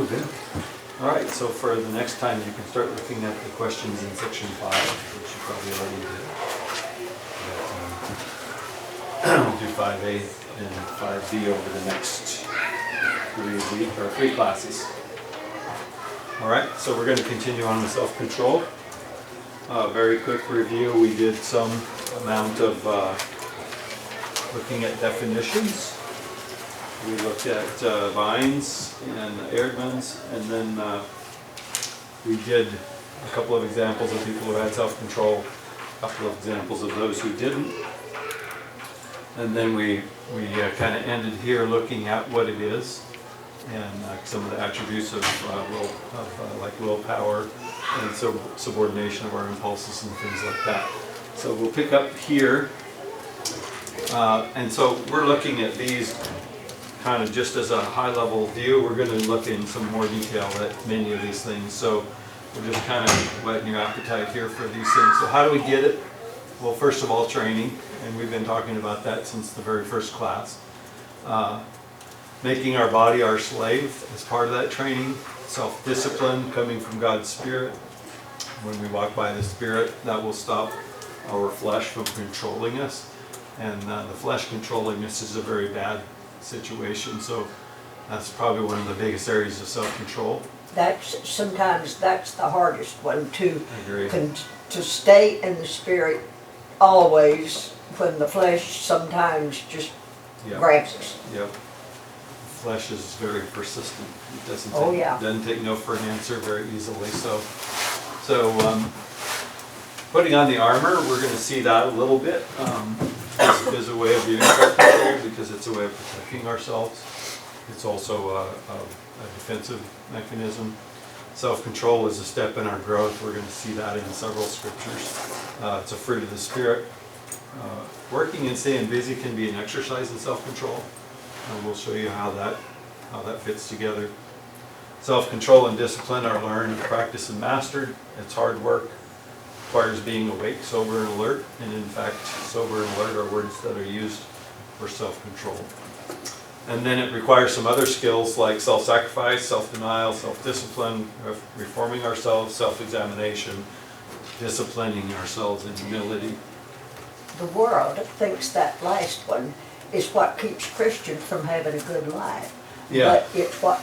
Okay. All right, so for the next time, you can start looking at the questions in section 5, which you probably already did. We'll do 5A and 5B over the next 3 classes. All right, so we're going to continue on with self-control. Very quick review, we did some amount of looking at definitions. We looked at Vines and Erdmans, and then we did a couple of examples of people who had self-control, a couple of examples of those who didn't. And then we kind of ended here looking at what it is and some of the attributes of like willpower and subordination of our impulses and things like that. So we'll pick up here. And so we're looking at these kind of just as a high-level view. We're going to look in some more detail at many of these things. So we're just kind of whetting your appetite here for these things. So how do we get it? Well, first of all, training, and we've been talking about that since the very first class. Making our body our slave as part of that training. Self-discipline coming from God's Spirit. When we walk by the Spirit, that will stop our flesh from controlling us. And the flesh controlling us is a very bad situation, so that's probably one of the biggest areas of self-control. Sometimes that's the hardest one to stay in the Spirit always when the flesh sometimes just grabs us. Yep. Flesh is very persistent. It doesn't take no for an answer very easily. So putting on the armor, we're going to see that a little bit. Is a way of viewing self-control because it's a way of protecting ourselves. It's also a defensive mechanism. Self-control is a step in our growth. We're going to see that in several scriptures. It's a fruit of the Spirit. Working and staying busy can be an exercise in self-control. And we'll show you how that fits together. Self-control and discipline are learned, practiced, and mastered. It's hard work. Requires being awake, sober, and alert. And in fact, sober and alert are words that are used for self-control. And then it requires some other skills like self-sacrifice, self-denial, self-discipline, reforming ourselves, self-examination, disciplining ourselves in humility. The world thinks that last one is what keeps Christians from having a good life. Yeah. But it's what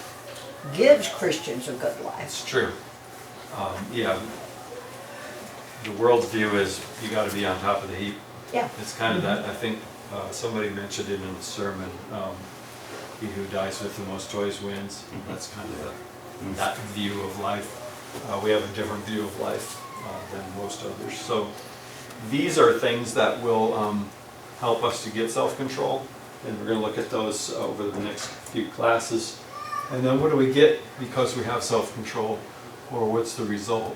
gives Christians a good life. It's true. The world's view is you got to be on top of the heap. Yeah. It's kind of that. I think somebody mentioned it in the sermon. He who dies with the most toys wins. That's kind of that view of life. We have a different view of life than most others. So these are things that will help us to get self-control, and we're going to look at those over the next few classes. And then what do we get because we have self-control, or what's the result?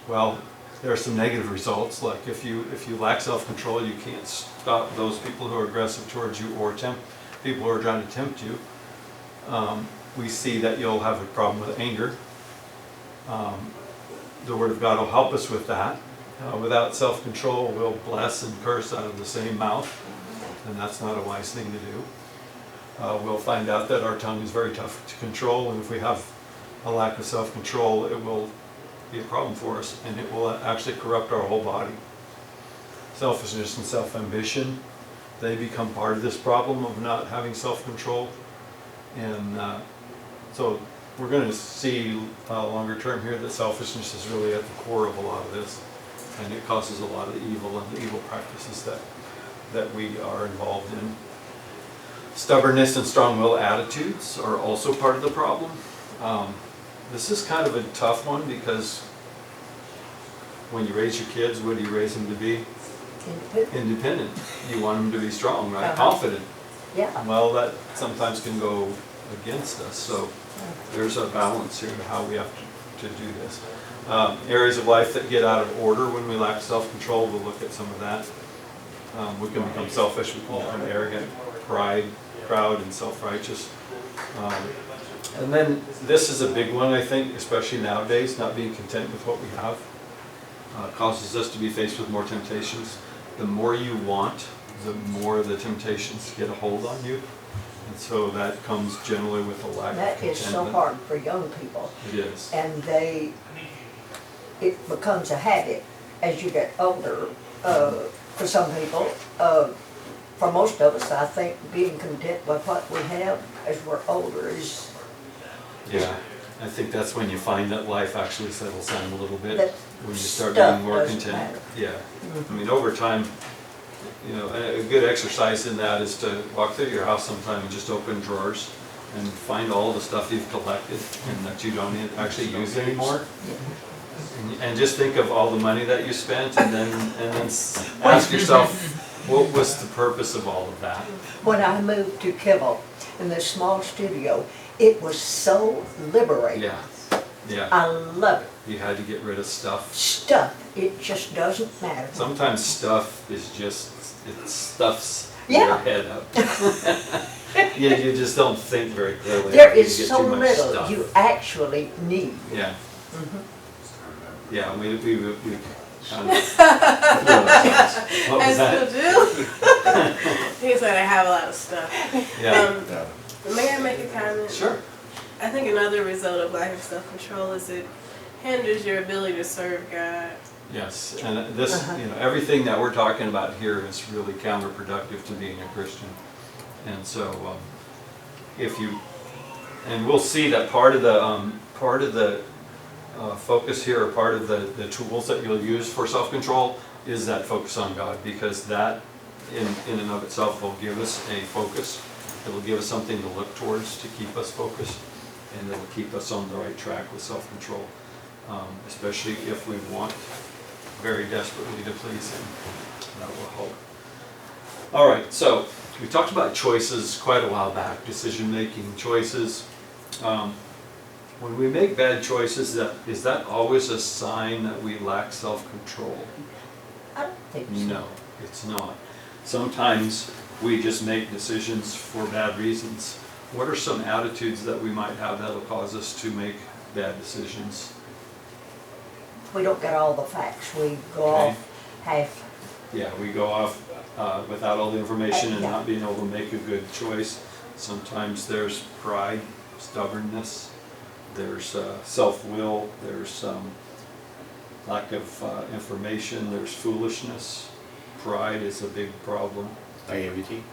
Well, there are some negative results, like if you lack self-control, you can't stop those people who are aggressive towards you or people who are trying to tempt you. We see that you'll have a problem with anger. The Word of God will help us with that. Without self-control, we'll bless and curse out of the same mouth, and that's not a wise thing to do. We'll find out that our tongue is very tough to control, and if we have a lack of self-control, it will be a problem for us, and it will actually corrupt our whole body. Selfishness and self-ambition, they become part of this problem of not having self-control. And so we're going to see longer term here that selfishness is really at the core of a lot of this, and it causes a lot of the evil and the evil practices that we are involved in. Stubbornness and strong-willed attitudes are also part of the problem. This is kind of a tough one because when you raise your kids, what do you raise them to be? Independent. You want them to be strong, right? Confident. Yeah. Well, that sometimes can go against us. So there's a balance here to how we have to do this. Areas of life that get out of order when we lack self-control, we'll look at some of that. We can become selfish, we can become arrogant, proud, and self-righteous. And then this is a big one, I think, especially nowadays, not being content with what we have. Causes us to be faced with more temptations. The more you want, the more the temptations get a hold on you. And so that comes generally with a lack of That contentment. is so hard for young people. It is. And it becomes a habit as you get older. For some people, for most of us, I think being content with what we have as we're older is. Yeah, I think that's when you find that life actually settles down a little bit, That when you start stuff being more doesn't content. matter. Yeah, I mean, over time, you know, a good exercise in that is to walk through your house sometime and just open drawers and find all the stuff you've collected and that you don't actually use anymore. And just think of all the money that you spent, and then ask yourself, what was the purpose of all of that? When I moved to Kibble in this small studio, it was so liberating. Yeah, yeah. I love it. You had to get rid of stuff. Stuff, it just doesn't matter. Sometimes stuff is just, it stuffs Yeah. your head up. You just don't think very clearly. There after you is get so too much little stuff. you actually need. Yeah, Mhm. yeah, we kind of. What I was still that? do. He said I have a lot of stuff. Yeah, May I make a comment? sure. I think another result of lack of self-control is it hinders your ability to serve God. Yes, and this, Uh-huh. you know, everything that we're talking about here is really counterproductive to being a Christian. And so, if you, and we'll see that part of the focus here, or part of the tools that you'll use for self-control is that focus on God, because that in and of itself will give us a focus. It'll give us something to look towards to keep us focused, and it'll keep us on the right track with self-control, especially if we want very desperately to please Him. That will help. All right, so we talked about choices quite a while back, decision-making choices. When we make bad choices, is that always a sign that we lack self-control? I don't think so. No, it's not. Sometimes we just make decisions for bad reasons. What are some attitudes that we might have that will cause us to make bad decisions? We don't get all the facts. We go Okay. off half. Yeah, we go off without all the information and Yeah. not being able to make a good choice. Sometimes there's pride, stubbornness, there's self-will, there's lack of information, there's foolishness. Pride is a big problem. Naivety.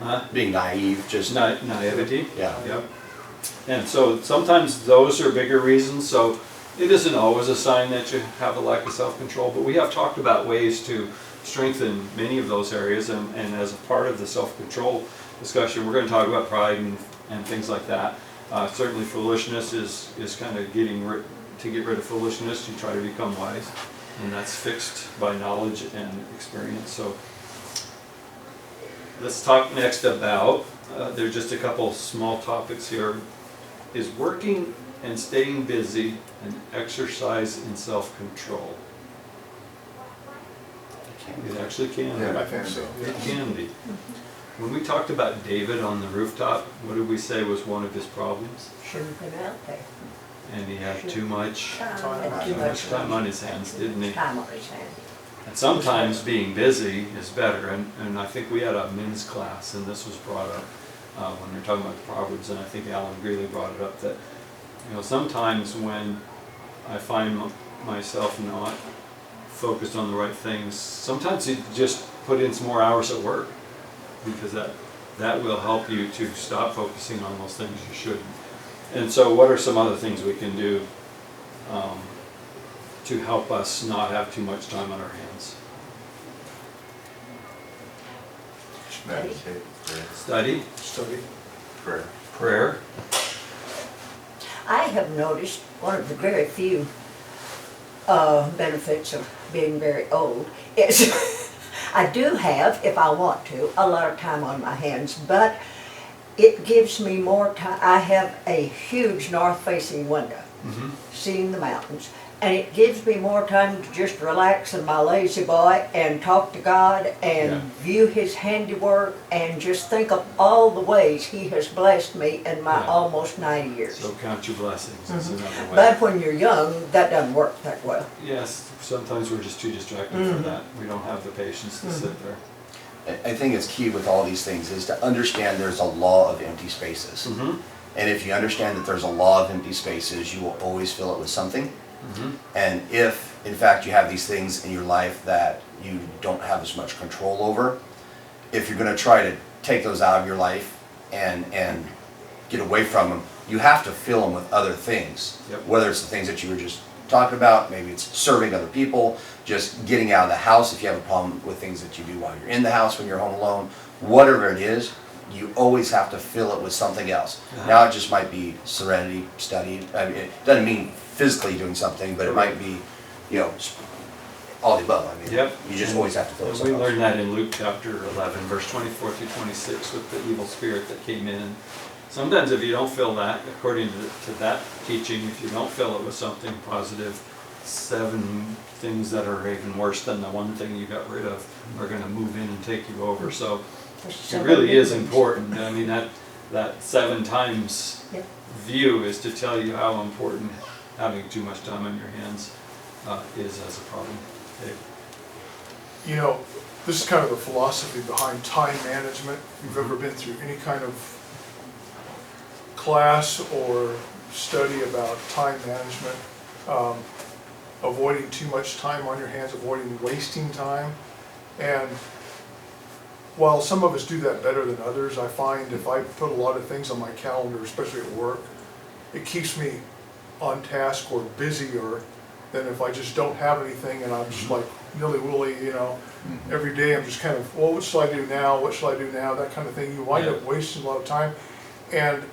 Huh? Being naive, just Naivety. yeah. Yep. And so sometimes those are bigger reasons, so it isn't always a sign that you have a lack of self-control, but we have talked about ways to strengthen many of those areas, and as a part of the self-control discussion, we're going to talk about pride and things like that. Certainly foolishness is kind of to get rid of foolishness, you try to become wise, and that's fixed by knowledge and experience. So let's talk next about, there's just a couple small topics here. Is working and staying busy an exercise in self-control? It actually can. Yeah, I think so. It can be. When we talked about David on the rooftop, what did we say was one of his problems? Shouldn't have been out there. And he had too much Had too much time on his hands, didn't he? Time on his hands. And sometimes being busy is better, and I think we had a men's class, and this was brought up when we were talking about the Proverbs, and I think Alan Greeley brought it up, that, you know, sometimes when I find myself not focused on the right things, sometimes you just put in some more hours at work, because that will help you to stop focusing on those things you shouldn't. And so what are some other things we can do to help us not have too much time on our hands? Meditate, pray. Study, Study. Prayer. prayer. I have noticed one of the very few benefits of being very old is I do have, if I want to, a lot of time on my hands, but it gives me more time. I have a huge north-facing window, seeing the mountains, and it gives me more time to just relax in my lazy boy and talk to God and Yeah. view His handiwork and just think of all the ways He has blessed me in my Yeah. almost 90 years. So count your blessings is another way. But when you're young, that doesn't work that well. Yes, sometimes we're just too distracted for that. We don't have the patience to sit there. I think it's key with all these things is to understand there's a law of empty spaces. Mm-hmm. And if you understand that there's a law of empty spaces, you will always fill it with something. Mm-hmm. And if, in fact, you have these things in your life that you don't have as much control over, if you're going to try to take those out of your life and get away from them, you have to fill them with other things. Yep. Whether it's the things that you were just talking about, maybe it's serving other people, just getting out of the house if you have a problem with things that you do while you're in the house when you're home alone, whatever it is, you always have to fill it with something else. Uh-huh. Now it just might be serenity, study. I mean, it doesn't mean physically doing something, but it might be, you know, all the above. I mean, Yep. you just always have to fill it And with we something learned else. that in Luke chapter 11, verse 24 through 26 with the evil spirit that came in. Sometimes if you don't fill that, according to that teaching, if you don't fill it with something positive, 7 things that are even worse than the one thing you got rid of are going to move in and take you over. So it really is important. I mean, that 7 times Yep. view is to tell you how important having too much time on your hands is as a problem. Okay. You know, this is kind of the philosophy behind time management. If you've ever been through any kind of class or study about time management, avoiding too much time on your hands, avoiding wasting time. And while some of us do that better than others, I find if I put a lot of things on my calendar, especially at work, it keeps me on task or busier than if I just don't have anything and I'm just like nilly-willy, you know. Every day I'm just kind of, well, what shall I do now? What shall I do now? That kind of thing. You wind up wasting a lot of time. And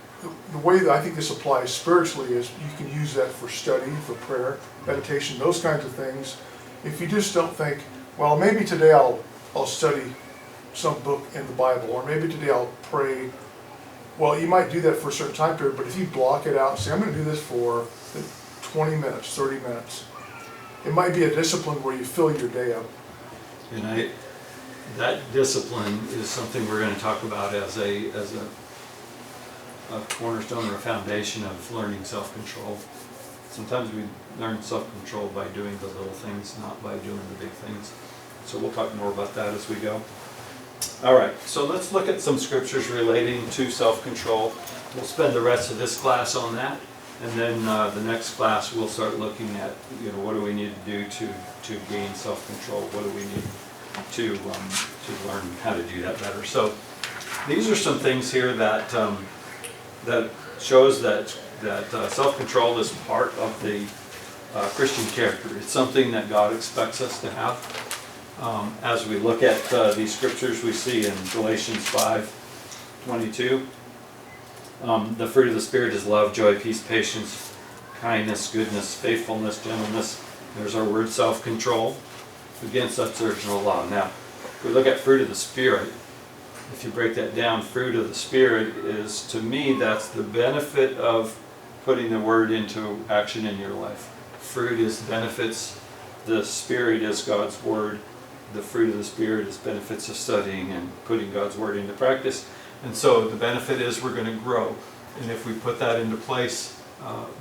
the way that I think this applies spiritually is you can use that for study, for prayer, meditation, those kinds of things. If you just don't think, well, maybe today I'll study some book in the Bible, or maybe today I'll pray. Well, you might do that for a certain time period, but if you block it out and say, I'm going to do this for 20 minutes, 30 minutes, it might be a discipline where you fill your day up. And that discipline is something we're going to talk about as a cornerstone or a foundation of learning self-control. Sometimes we learn self-control by doing the little things, not by doing the big things. So we'll talk more about that as we go. All right, so let's look at some scriptures relating to self-control. We'll spend the rest of this class on that, and then the next class we'll start looking at, what do we need to do to gain self-control? What do we need to learn how to do that better? So these are some things here that that shows that self-control is part of the Christian character. It's something that God expects us to have. As we look at these scriptures, we see in Galatians 5:22, the fruit of the Spirit is love, joy, peace, patience, kindness, goodness, faithfulness, gentleness. There's our word self-control. Against such there's no law. Now, if we look at fruit of the Spirit, if you break that down, fruit of the Spirit is, to me, that's the benefit of putting the word into action in your life. Fruit is benefits. The Spirit is God's word. The fruit of the Spirit is benefits of studying and putting God's word into practice. And so the benefit is we're going to grow. And if we put that into place,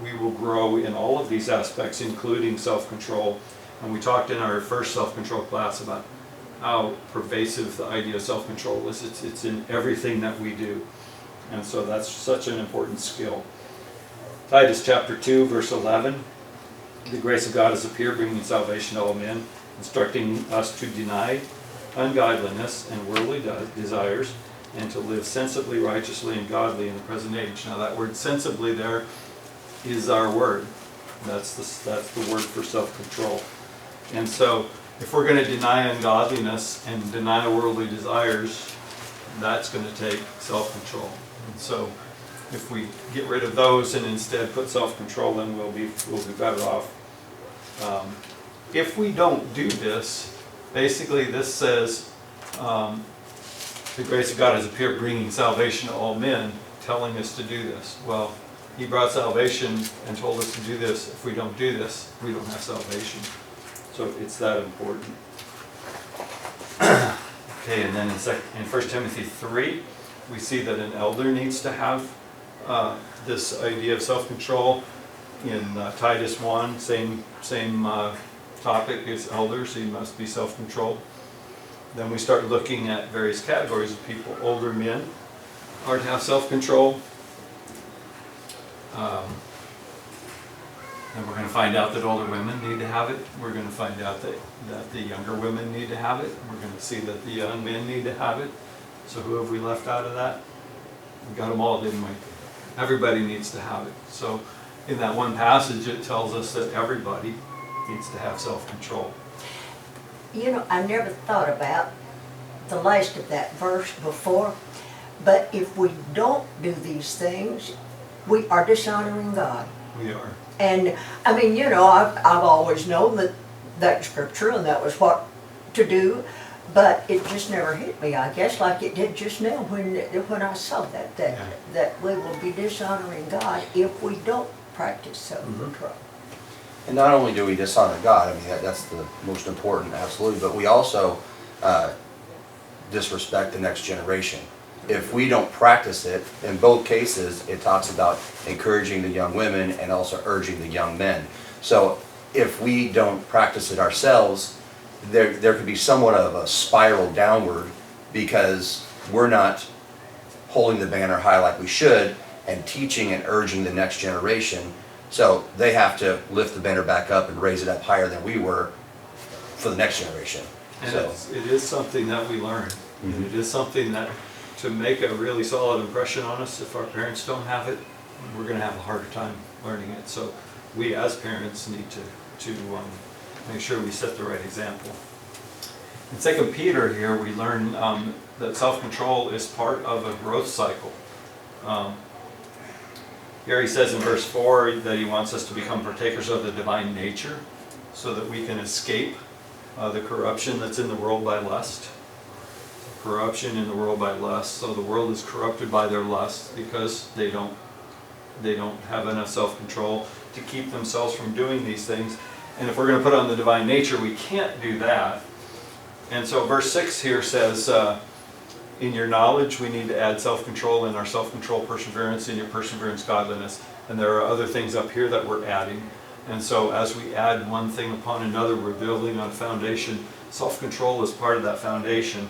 we will grow in all of these aspects, including self-control. And we talked in our first self-control class about how pervasive the idea of self-control is. It's in everything that we do. And so that's such an important skill. Titus chapter 2, verse 11. The grace of God has appeared, bringing salvation to all men, instructing us to deny ungodliness and worldly desires, and to live sensibly, righteously, and godly in the present age. Now that word sensibly there is our word. That's the word for self-control. And so if we're going to deny ungodliness and deny worldly desires, that's going to take self-control. And so if we get rid of those and instead put self-control in, we'll be better off. If we don't do this, basically this says the grace of God has appeared, bringing salvation to all men, telling us to do this. Well, He brought salvation and told us to do this. If we don't do this, we don't have salvation. So it's that important. Okay, and then in 1 Timothy 3, we see that an elder needs to have this idea of self-control. In Titus 1, same topic as elders, he must be self-controlled. Then we start looking at various categories of people. Older men are to have self-control. And we're going to find out that older women need to have it. We're going to find out that the younger women need to have it. We're going to see that the young men need to have it. So who have we left out of that? We got them all, didn't we? Everybody needs to have it. So in that one passage, it tells us that everybody needs to have self-control. You know, I never thought about the last of that verse before, but if we don't do these things, we are dishonoring God. We are. And, I mean, you know, I've always known that that's scripture and that was what to do, but it just never hit me, I guess, like it did just now when I saw that we will be dishonoring God if we don't practice self-control. And not only do we dishonor God, I mean, that's the most important, absolutely, but we also disrespect the next generation. If we don't practice it, in both cases, it talks about encouraging the young women and also urging the young men. So if we don't practice it ourselves, there could be somewhat of a spiral downward because we're not holding the banner high like we should and teaching and urging the next generation. So they have to lift the banner back up and raise it up higher than we were for the next generation. And So it is something that we learn. And it is something that, to make a really solid impression on us, if our parents don't have it, we're going to have a harder time learning it. So we as parents need to make sure we set the right example. In 2 Peter here, we learn that self-control is part of a growth cycle. Here he says in verse 4 that he wants us to become partakers of the divine nature so that we can escape the corruption that's in the world by lust. Corruption in the world by lust. So the world is corrupted by their lust because they don't have enough self-control to keep themselves from doing these things. And if we're going to put on the divine nature, we can't do that. And so verse 6 here says, in your knowledge, we need to add self-control, in our self-control perseverance, in your perseverance godliness. And there are other things up here that we're adding. And so as we add one thing upon another, we're building on a foundation. Self-control is part of that foundation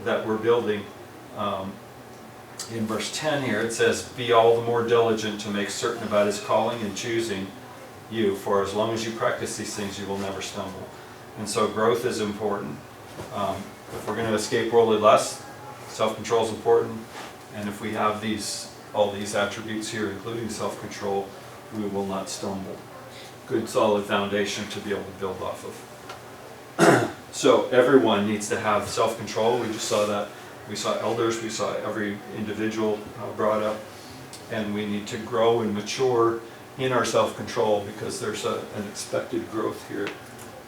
that we're building. In verse 10 here, it says, be all the more diligent to make certain about his calling and choosing you, for as long as you practice these things, you will never stumble. And so growth is important. If we're going to escape worldly lust, self-control is important. And if we have all these attributes here, including self-control, we will not stumble. Good solid foundation to be able to build off of. So everyone needs to have self-control. We just saw that. We saw elders, we saw every individual brought up, and we need to grow and mature in our self-control because there's an expected growth here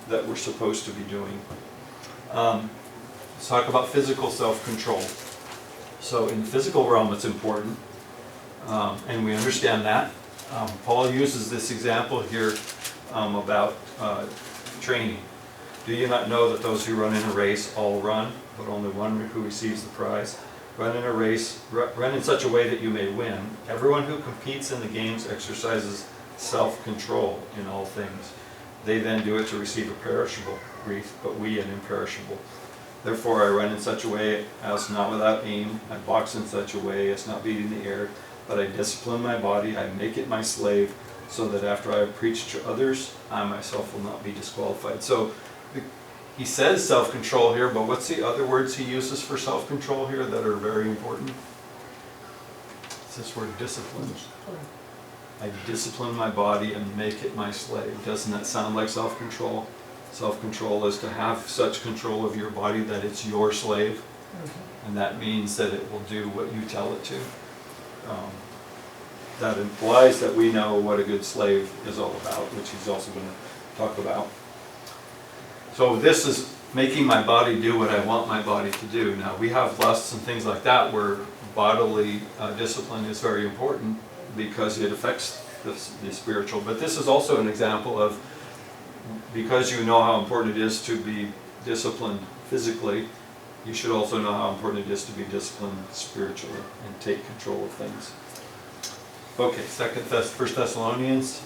that we're supposed to be doing. Let's talk about physical self-control. So in the physical realm it's important, and we understand that. Paul uses this example here about training. Do you not know that those who run in a race all run, but only one who receives the prize? Run in a race, run in such a way that you may win. Everyone who competes in the games exercises self-control in all things. They then do it to receive a perishable wreath, but we an imperishable. Therefore I run in such a way as not without aim. I box in such a way as not beating the air, but I discipline my body, I make it my slave, so that after I have preached to others, I myself will not be disqualified. So he says self-control here, but what's the other words he uses for self-control here that are very important? It's this word discipline. I discipline my body and make it my slave. Doesn't that sound like self-control? Self-control is to have such control of your body that it's your slave. And that means that it will do what you tell it to. That implies that we know what a good slave is all about, which he's also going to talk about. So this is making my body do what I want my body to do. Now we have lusts and things like that where bodily discipline is very important because it affects the spiritual. But this is also an example of, because you know how important it is to be disciplined physically, you should also know how important it is to be disciplined spiritually and take control of things. Okay, 1 Thessalonians.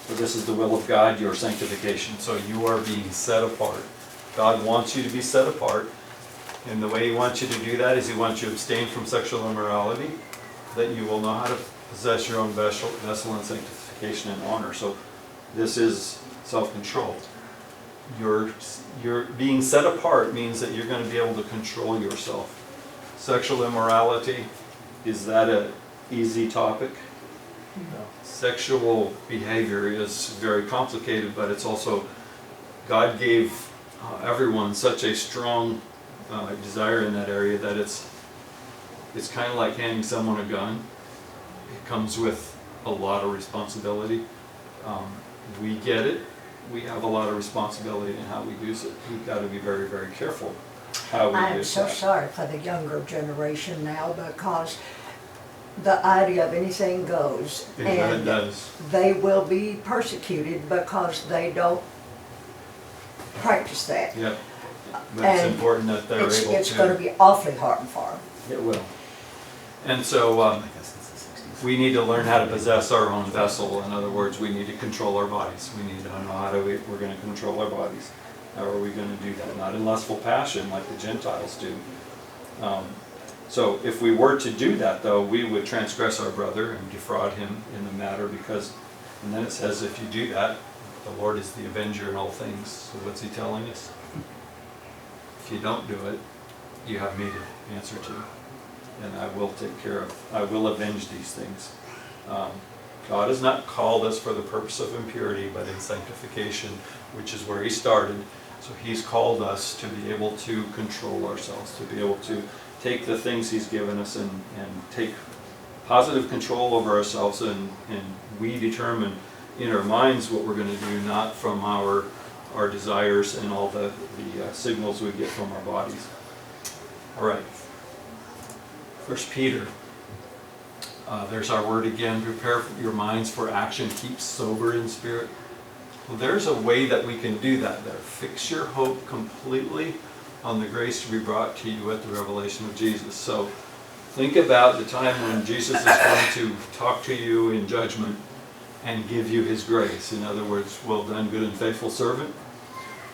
For this is the will of God, your sanctification. So you are being set apart. God wants you to be set apart. And the way He wants you to do that is He wants you to abstain from sexual immorality, that you will know how to possess your own vessel in sanctification and honor. So this is self-control. You're being set apart means that you're going to be able to control yourself. Sexual immorality, is that an easy topic? No. Sexual behavior is very complicated, but it's also, God gave everyone such a strong desire in that area that it's kind of like handing someone a gun. It comes with a lot of responsibility. We get it. We have a lot of responsibility in how we use it. We've got to be very, very careful how we I'm use so that. sorry for the younger generation now, because the idea of anything goes. It And does. they will be persecuted because they don't practice that. Yep. But it's And important that they're able to. It's gonna be awfully hard for them. It will. And so we need to learn how to possess our own vessel. In other words, we need to control our bodies. We need to know how we're going to control our bodies. How are we going to do that? Not in lustful passion like the Gentiles do. So if we were to do that, though, we would transgress our brother and defraud him in the matter, because, and then it says if you do that, the Lord is the avenger in all things. So what's He telling us? If you don't do it, you have me to answer to. And I will take care of, I will avenge these things. God has not called us for the purpose of impurity, but in sanctification, which is where He started. So He's called us to be able to control ourselves, to be able to take the things He's given us and take positive control over ourselves, and we determine in our minds what we're going to do, not from our desires and all the signals we get from our bodies. All right. 1 Peter, there's our word again, prepare your minds for action, keep sober in spirit. Well, there's a way that we can do that there. Fix your hope completely on the grace to be brought to you at the revelation of Jesus. So think about the time when Jesus is going to talk to you in judgment and give you His grace. In other words, well done, good and faithful servant.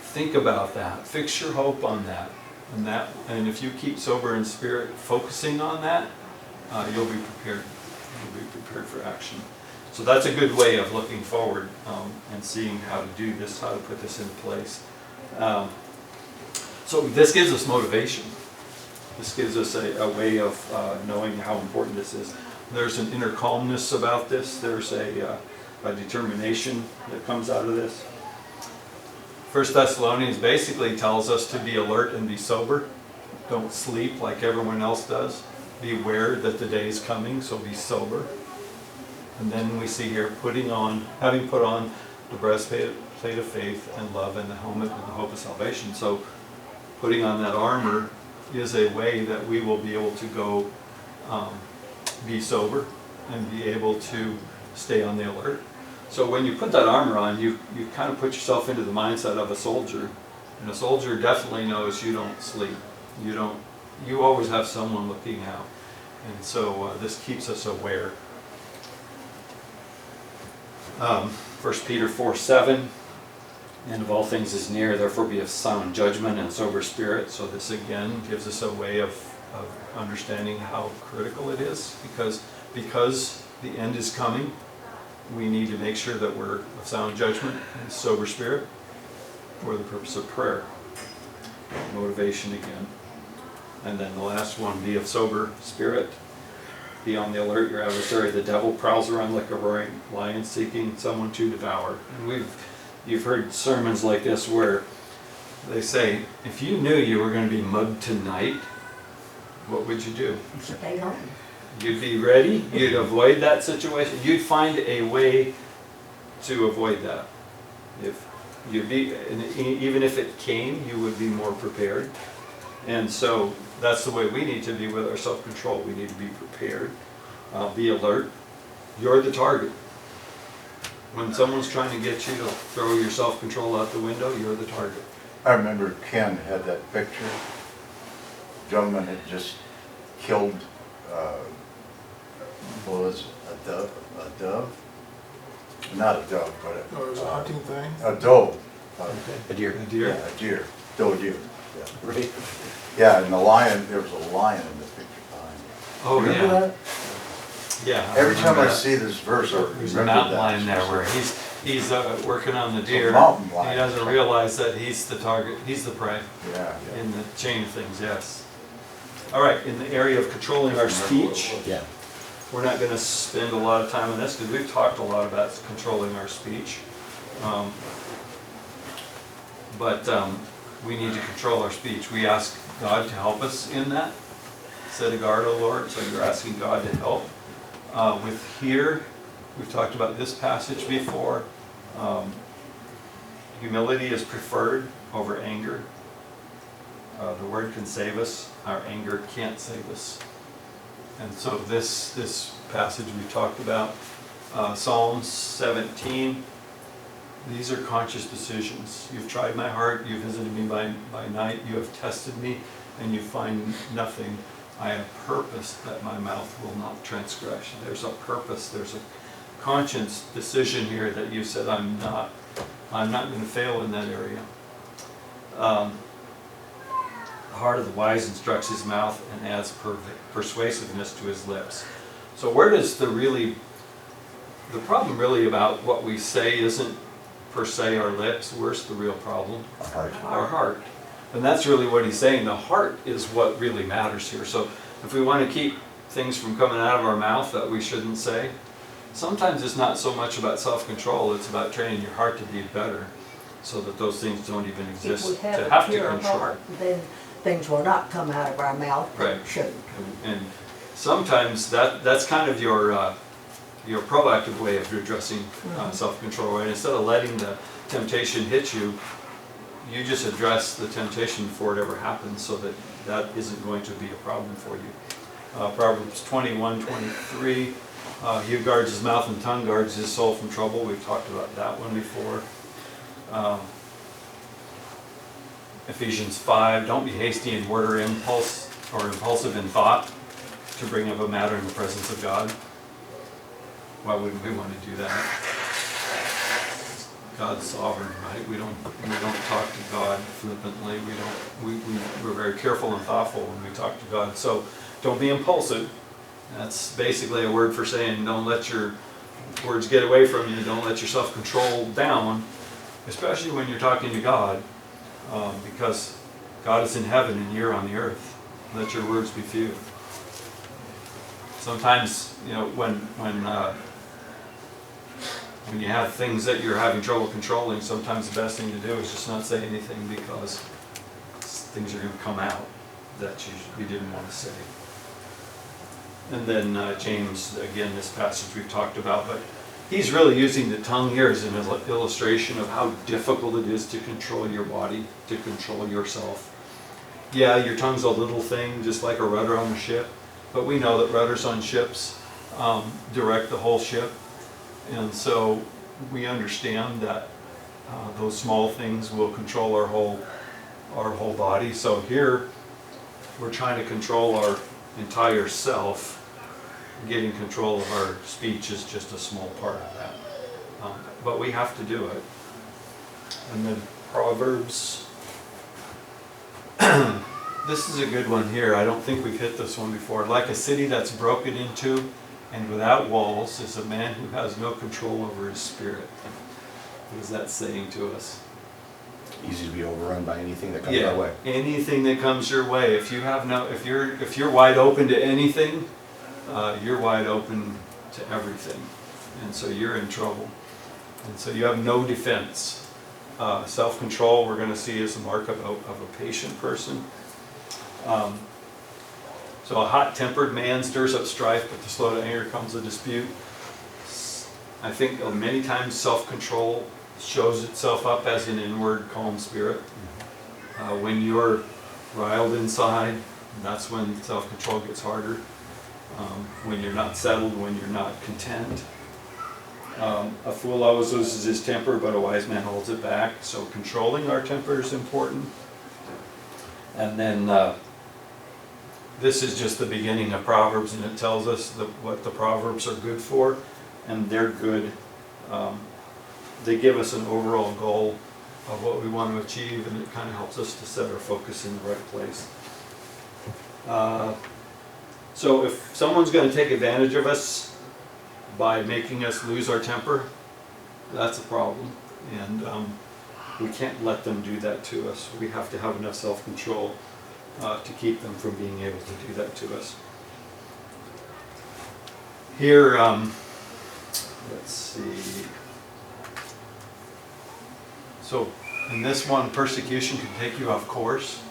Think about that. Fix your hope on that. And if you keep sober in spirit, focusing on that, you'll be prepared. You'll be prepared for action. So that's a good way of looking forward and seeing how to do this, how to put this in place. So this gives us motivation. This gives us a way of knowing how important this is. There's an inner calmness about this. There's a determination that comes out of this. 1 Thessalonians basically tells us to be alert and be sober. Don't sleep like everyone else does. Be aware that the day is coming, so be sober. And then we see here having put on the breastplate of faith and love, and the helmet and the hope of salvation. So putting on that armor is a way that we will be able to go be sober and be able to stay on the alert. So when you put that armor on, you kind of put yourself into the mindset of a soldier. And a soldier definitely knows you don't sleep. You always have someone looking out. And so this keeps us aware. 1 Peter 4:7, end of all things is near, therefore be of sound judgment and sober spirit. So this again gives us a way of understanding how critical it is, because the end is coming. We need to make sure that we're of sound judgment and sober spirit for the purpose of prayer. Motivation again. And then the last one, be of sober spirit. Be on the alert. Your adversary, the devil, prowls around like a roaring lion seeking someone to devour. And you've heard sermons like this where they say, if you knew you were going to be mugged tonight, what would you do? Stay home. You'd be ready, you'd avoid that situation, you'd find a way to avoid that. Even if it came, you would be more prepared. And so that's the way we need to be with our self-control. We need to be prepared, be alert. You're the target. When someone's trying to get you to throw your self-control out the window, you're the target. I remember Ken had that picture. Gentleman had just killed, what was it, a dove? Not a dove, but Oh, it was a hunting thing? a doe. A deer. A deer. Yeah, a deer. Told you. Yeah. Right. Yeah, and the lion, there was a lion in the picture behind you. Oh, Remember yeah. that? Yeah. Every time remember I that. see this verse, I There's a remember mountain that. lion there where he's working on the deer. mountain lion. He doesn't realize that he's the target, he's the prey Yeah, yeah. in the chain of things, yes. All right, in the area of controlling our speech, Yeah. we're not gonna spend a lot of time on this because we've talked a lot about controlling our speech. But we need to control our speech. We ask God to help us in that. Set a guard, O Lord, so you're asking God to help. With here, we've talked about this passage before. Humility is preferred over anger. The word can save us, our anger can't save us. And so this passage we talked about, Psalms 17, these are conscious decisions. You've tried my heart, you've visited me by night, you have tested me, and you find nothing. I have purposed that my mouth will not transgress. There's a purpose, there's a conscious decision here that you said, I'm not going to fail in that area. The heart of the wise instructs his mouth and adds persuasiveness to his lips. So where does the problem really about what we say isn't per se our lips, where's the real problem? Our heart. And that's really what he's saying. The heart is what really matters here. So if we want to keep things from coming out of our mouth that we shouldn't say, sometimes it's not so much about self-control, it's about training your heart to be better so that those things don't even If we exist have to a have to pure control. heart, then things will not come out of our mouth that Right. shouldn't. And sometimes that's kind of your proactive way of addressing self-control, right? Instead of letting the temptation hit you, you just address the temptation before it ever happens so that that isn't going to be a problem for you. Proverbs 21:23, he who guards his mouth and tongue guards his soul from trouble. We've talked about that one before. Ephesians 5, don't be hasty in word or impulsive in thought to bring up a matter in the presence of God. Why wouldn't we want to do that? God's sovereign, right? We don't talk to God flippantly. We're very careful and thoughtful when we talk to God. So don't be impulsive. That's basically a word for saying don't let your words get away from you. Don't let your self-control down, especially when you're talking to God, because God is in heaven and you're on the earth. Let your words be few. Sometimes, when you have things that you're having trouble controlling, sometimes the best thing to do is just not say anything because things are going to come out that you didn't want to say. And then James, again, this passage we've talked about, but he's really using the tongue here as an illustration of how difficult it is to control your body, to control yourself. Yeah, your tongue's a little thing, just like a rudder on a ship, but we know that rudders on ships direct the whole ship. And so we understand that those small things will control our whole body. So here we're trying to control our entire self. Getting control of our speech is just a small part of that. But we have to do it. And then Proverbs. This is a good one here. I don't think we've hit this one before. Like a city that's broken into and without walls is a man who has no control over his spirit. What is that saying to us? Easy to be overrun by anything that comes our way. Anything that comes your way. If you're wide open to anything, you're wide open to everything, and so you're in trouble. And so you have no defense. Self-control, we're going to see, is a mark of a patient person. So a hot-tempered man stirs up strife, but the slow to anger comes a dispute. I think many times self-control shows itself up as an inward calm spirit. When you're riled inside, that's when self-control gets harder. When you're not settled, when you're not content. A fool always loses his temper, but a wise man holds it back. So controlling our temper is important. And then this is just the beginning of Proverbs, and it tells us what the Proverbs are good for, and they're good. They give us an overall goal of what we want to achieve, and it kind of helps us to set our focus in the right place. So if someone's going to take advantage of us by making us lose our temper, that's a problem, and we can't let them do that to us. We have to have enough self-control to keep them from being able to do that to us. Here, let's see. So in this one, persecution can take you off course.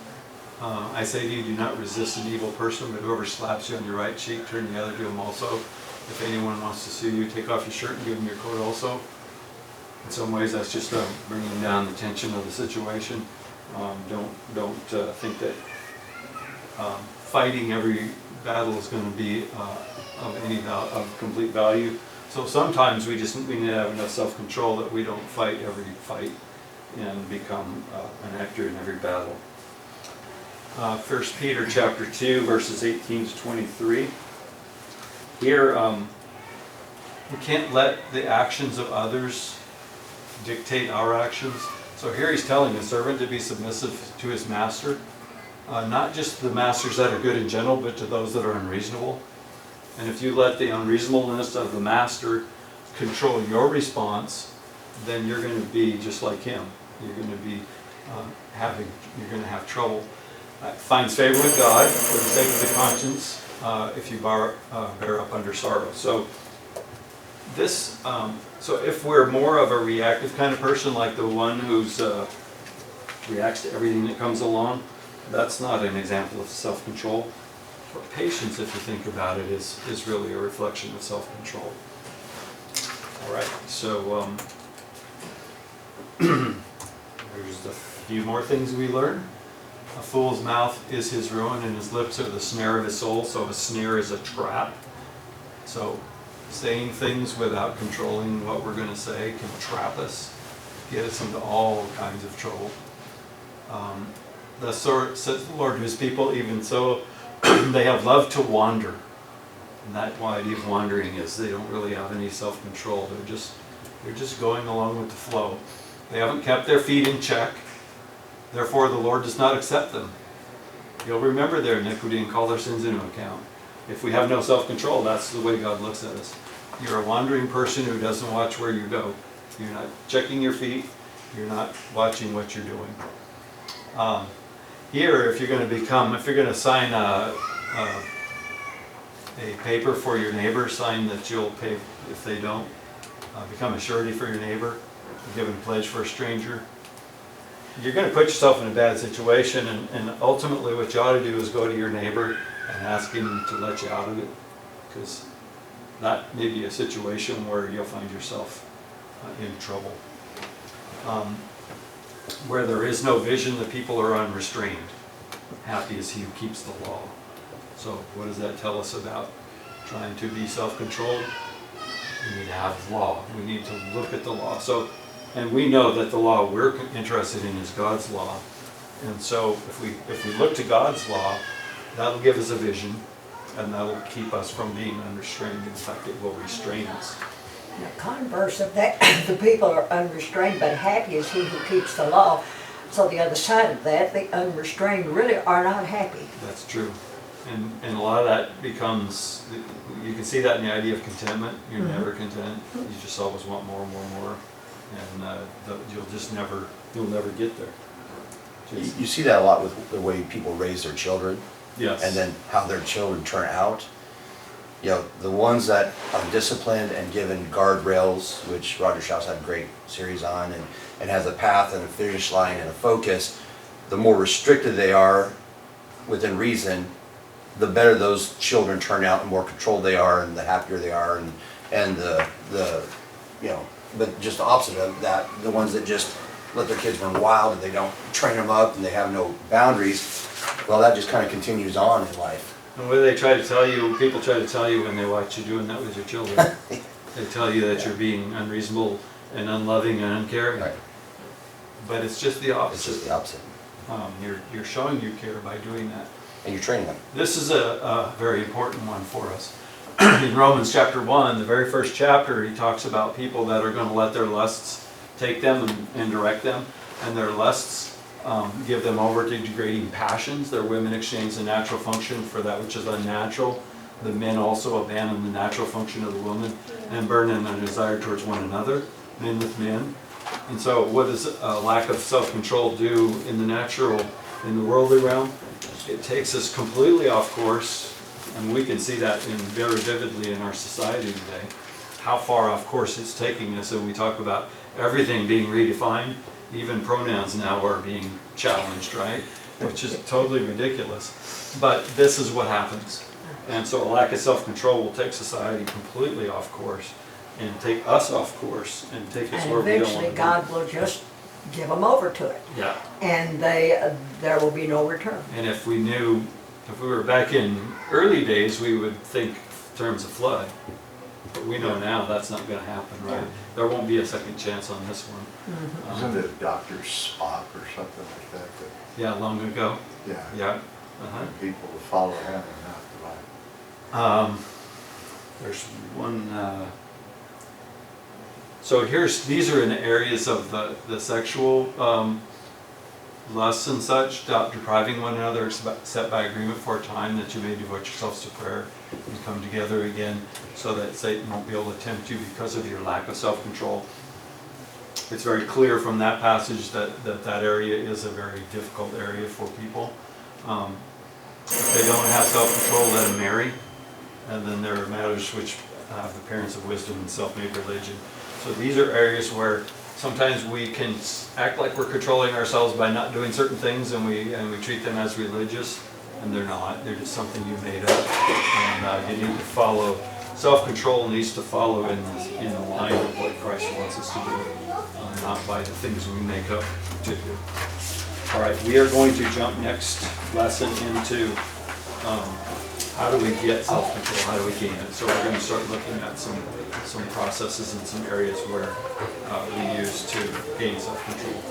I say to you, do not resist an evil person, but whoever slaps you on your right cheek, turn the other to him also. If anyone wants to sue you, take off your shirt and give him your coat also. In some ways, that's just bringing down the tension of the situation. Don't think that fighting every battle is going to be of complete value. So sometimes we need to have enough self-control that we don't fight every fight and become an actor in every battle. 1 Peter chapter 2, verses 18 to 23. Here, we can't let the actions of others dictate our actions. So here he's telling the servant to be submissive to his master, not just the masters that are good in general, but to those that are unreasonable. And if you let the unreasonableness of the master control your response, then you're going to be just like him. You're going to be you're going to have trouble. Finds favor with God for the sake of the conscience if you bear up under sorrow. So this, so if we're more of a reactive kind of person, like the one who's reacts to everything that comes along, that's not an example of self-control. But patience, if you think about it, is really a reflection of self-control. All right, so there's a few more things we learn. A fool's mouth is his ruin, and his lips are the snare of his soul. So a snare is a trap. So saying things without controlling what we're going to say can trap us, get us into all kinds of trouble. Thus says the Lord to his people, even so they have loved to wander. And that why idea of wandering is they don't really have any self-control. They're just going along with the flow. They haven't kept their feet in check. Therefore, the Lord does not accept them. He'll remember their iniquity and call their sins into account. If we have no self-control, that's the way God looks at us. You're a wandering person who doesn't watch where you go. You're not checking your feet. You're not watching what you're doing. Here, if you're going to sign a paper for your neighbor, sign that you'll pay if they don't. Become a surety for your neighbor. Give a pledge for a stranger. You're going to put yourself in a bad situation, and ultimately what you ought to do is go to your neighbor and ask him to let you out of it, because that may be a situation where you'll find yourself in trouble. Where there is no vision, the people are unrestrained. Happy is he who keeps the law. So what does that tell us about trying to be self-controlled? We need to have law. We need to look at the law. And we know that the law we're interested in is God's law. And so if we look to God's law, that'll give us a vision, and that'll keep us from being unrestrained. In fact, it will restrain us. The converse of that, the people are unrestrained, but happy is he who keeps the law. So the other side of that, the unrestrained really are not happy. That's true. And a lot of that becomes, you can see that in the idea of contentment. You're never content. You just always want more and more and more. And you'll never get there. You see that a lot with the way people raise their children. Yes. And then how their children turn out. You know, the ones that are disciplined and given guardrails, which Roger Strauss had a great series on, and has a path and a finish line and a focus, the more restricted they are within reason, the better those children turn out, the more controlled they are, and the happier they are, and the you know, but just the opposite of that, the ones that just let their kids run wild and they don't train them up and they have no boundaries, well, that just kind of continues on in life. And what do they try to tell you? People try to tell you when they watch you doing that with your children. They tell you that you're being unreasonable and unloving and uncaring. Right. But it's just the opposite. It's just the opposite. You're showing you care by doing that. And you're training them. This is a very important one for us. In Romans chapter 1, the very first chapter, he talks about people that are going to let their lusts take them and direct them. and their lusts give them over to degrading passions. Their women exchange the natural function for that which is unnatural. The men also abandon the natural function of the woman and burn in their desire towards one another, men with men. And so what does a lack of self-control do in the natural, in the worldly realm? It takes us completely off course, and we can see that very vividly in our society today, how far off course it's taking us. And we talk about everything being redefined, even pronouns now are being challenged, right? Which is totally ridiculous. But this is what happens. And so a lack of self-control will take society completely off course and take us off course and take us And where we don't want eventually to be. God will just give them over to it. Yeah. And there will be no return. And if we were back in early days, we would think in terms of flood. But we know now that's not going to happen, right? Yeah. There won't be a second chance on this one. Isn't it Dr. Spock or something like that? Yeah, long ago. Yeah. Yeah. Uh-huh. And people will follow him and not the Bible. There's one. So these are in the areas of the sexual lusts and such, depriving one another, set by agreement for a time that you may devote yourselves to prayer and come together again, so that Satan won't be able to tempt you because of your lack of self-control. It's very clear from that passage that area is a very difficult area for people. If they don't have self-control, let them marry. And then there are matters which have the appearance of wisdom and self-made religion. So these are areas where sometimes we can act like we're controlling ourselves by not doing certain things, and we treat them as religious, and they're not. They're just something you made up. And you need to follow. Self-control needs to follow in the line of what Christ wants us to do, not by the things we make up to do. All right, we are going to jump next lesson into how do we get self-control, how do we gain it. So we're going to start looking at some processes and some areas where we use to gain self-control.